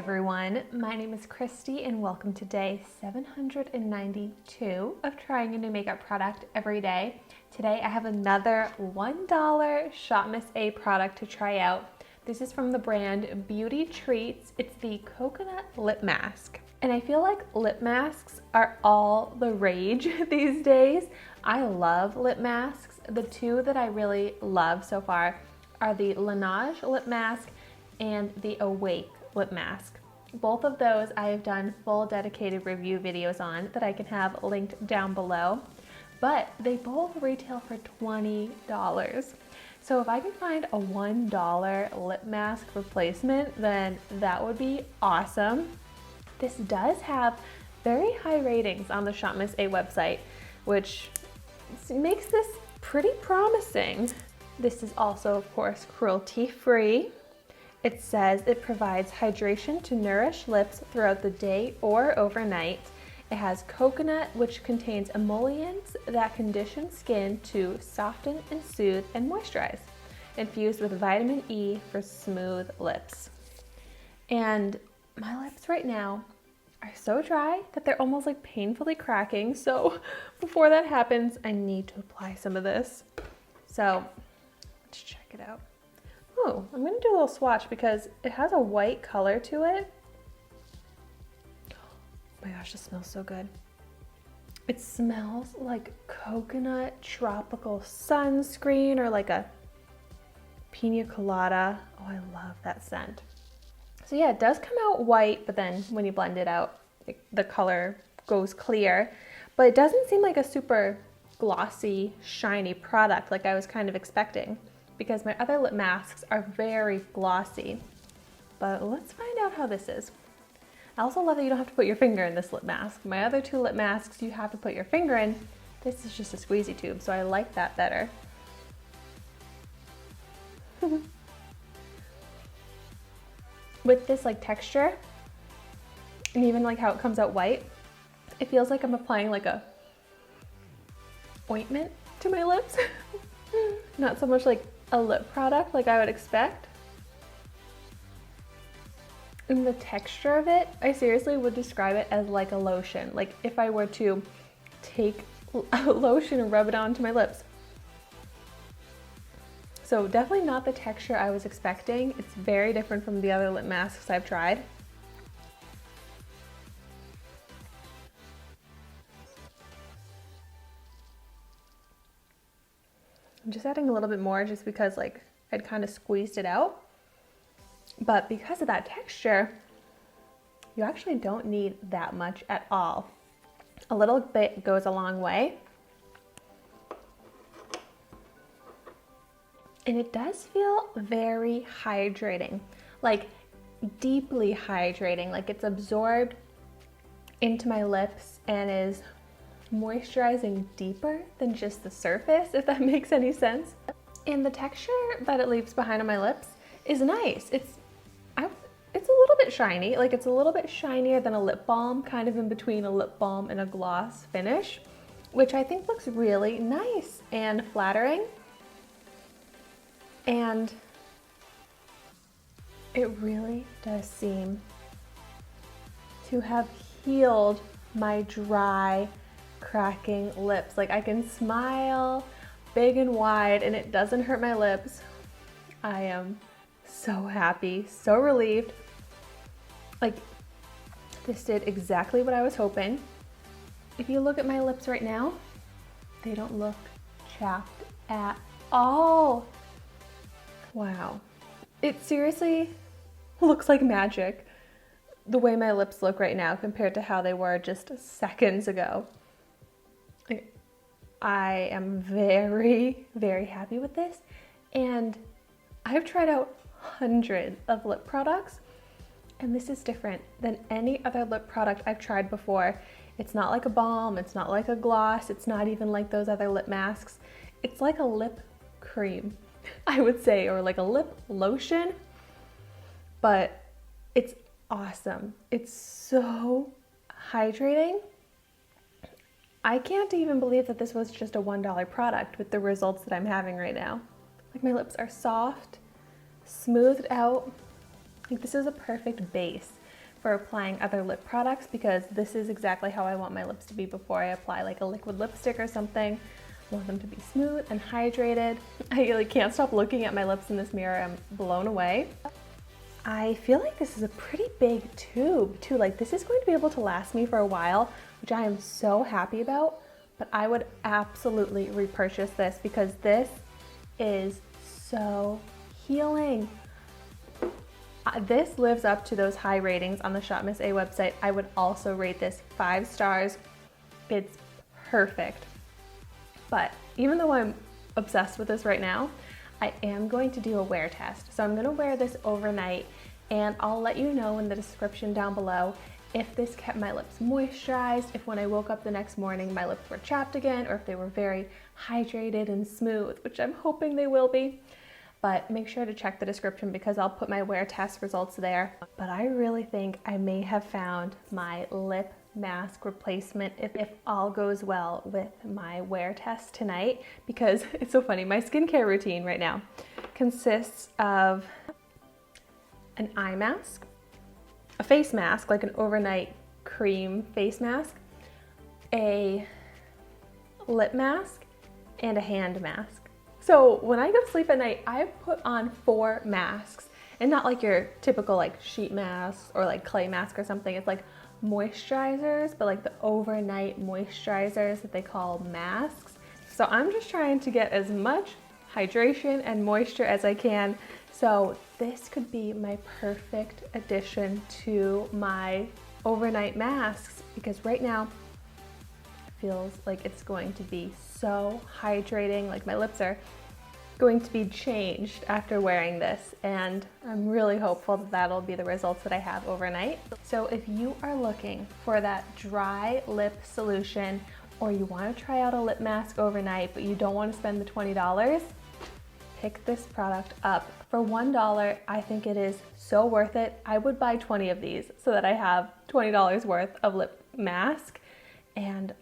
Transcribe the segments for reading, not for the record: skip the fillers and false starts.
everyone, my name is Christy and welcome to day 792 of trying a new makeup product every day. Today I have another $1 Shopmissa product to try out. This is from the brand Beauty Treats. It's the coconut lip mask. And I feel like lip masks are all the rage these days. I love lip masks. The two that I really love so far are the Laneige lip mask and the Awake lip mask. Both of those I have done full dedicated review videos on that I can have linked down below, but they both retail for $20. So if I can find a $1 lip mask replacement, then that would be awesome. This does have very high ratings on the Shopmissa website, which makes this pretty promising. This is also, of course, cruelty-free. It says it provides hydration to nourish lips throughout the day or overnight. It has coconut, which contains emollients that condition skin to soften and soothe and moisturize, infused with vitamin E for smooth lips. And my lips right now are so dry that they're almost like painfully cracking. So before that happens, I need to apply some of this. So let's check it out. Oh, I'm gonna do a little swatch because it has a white color to it. Oh my gosh, this smells so good. It smells like coconut tropical sunscreen or like a pina colada. Oh, I love that scent. So yeah, it does come out white, but then when you blend it out, the color goes clear. But it doesn't seem like a super glossy, shiny product like I was kind of expecting, because my other lip masks are very glossy. But let's find out how this is. I also love that you don't have to put your finger in this lip mask. My other two lip masks you have to put your finger in. This is just a squeezy tube, so I like that better. With this like texture, and even like how it comes out white, it feels like I'm applying like a ointment to my lips. Not so much like a lip product like I would expect. And the texture of it, I seriously would describe it as like a lotion. Like if I were to take a lotion and rub it onto my lips. So definitely not the texture I was expecting. It's very different from the other lip masks I've tried. I'm just adding a little bit more just because like I'd kind of squeezed it out. But because of that texture, you actually don't need that much at all. A little bit goes a long way. And it does feel very hydrating, like deeply hydrating, like it's absorbed into my lips and is moisturizing deeper than just the surface, if that makes any sense. And the texture that it leaves behind on my lips is nice. It's a little bit shiny, like it's a little bit shinier than a lip balm, kind of in between a lip balm and a gloss finish, which I think looks really nice and flattering. And it really does seem to have healed my dry, cracking lips. Like I can smile big and wide and it doesn't hurt my lips. I am so happy, so relieved. Like this did exactly what I was hoping. If you look at my lips right now, they don't look chapped at all. Wow. It seriously looks like magic the way my lips look right now compared to how they were just seconds ago. I am very, very happy with this, and I've tried out hundreds of lip products, and this is different than any other lip product I've tried before. It's not like a balm, it's not like a gloss, it's not even like those other lip masks. It's like a lip cream, I would say, or like a lip lotion, but it's awesome. It's so hydrating. I can't even believe that this was just a $1 product with the results that I'm having right now. Like my lips are soft, smoothed out. Like this is a perfect base. for applying other lip products because this is exactly how I want my lips to be before I apply like a liquid lipstick or something. I want them to be smooth and hydrated. I like can't stop looking at my lips in this mirror. I'm blown away. I feel like this is a pretty big tube too. Like this is going to be able to last me for a while, which I am so happy about, but I would absolutely repurchase this because this is so healing. This lives up to those high ratings on the Shopmissa website. I would also rate this 5 stars. It's perfect. But even though I'm obsessed with this right now, I am going to do a wear test. So I'm gonna wear this overnight and I'll let you know in the description down below if this kept my lips moisturized, if when I woke up the next morning my lips were chapped again, or if they were very hydrated and smooth, which I'm hoping they will be. But make sure to check the description because I'll put my wear test results there. But I really think I may have found my lip mask replacement if all goes well with my wear test tonight, because it's so funny. My skincare routine right now consists of an eye mask, a face mask, like an overnight cream face mask, a lip mask, and a hand mask. So when I go to sleep at night, I put on 4 masks, and not like your typical like sheet mask or like clay mask or something. It's like moisturizers, but like the overnight moisturizers that they call masks. So I'm just trying to get as much hydration and moisture as I can. So this could be my perfect addition to my overnight masks because right now feels like it's going to be so hydrating. Like my lips are going to be changed after wearing this, and I'm really hopeful that that'll be the results that I have overnight. So if you are looking for that dry lip solution, or you want to try out a lip mask overnight but you don't want to spend the $20, pick this product up. For $1, I think it is so worth it. I would buy 20 of these so that I have $20 worth of lip mask, and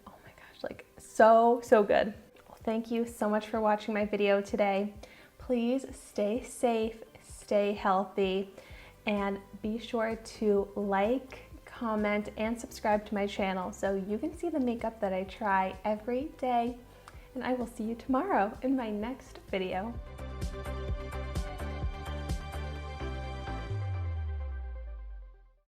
like so good. Well, thank you so much for watching my video today. Please stay safe, stay healthy, and be sure to like, comment, and subscribe to my channel so you can see the makeup that I try every day. And I will see you tomorrow in my next video.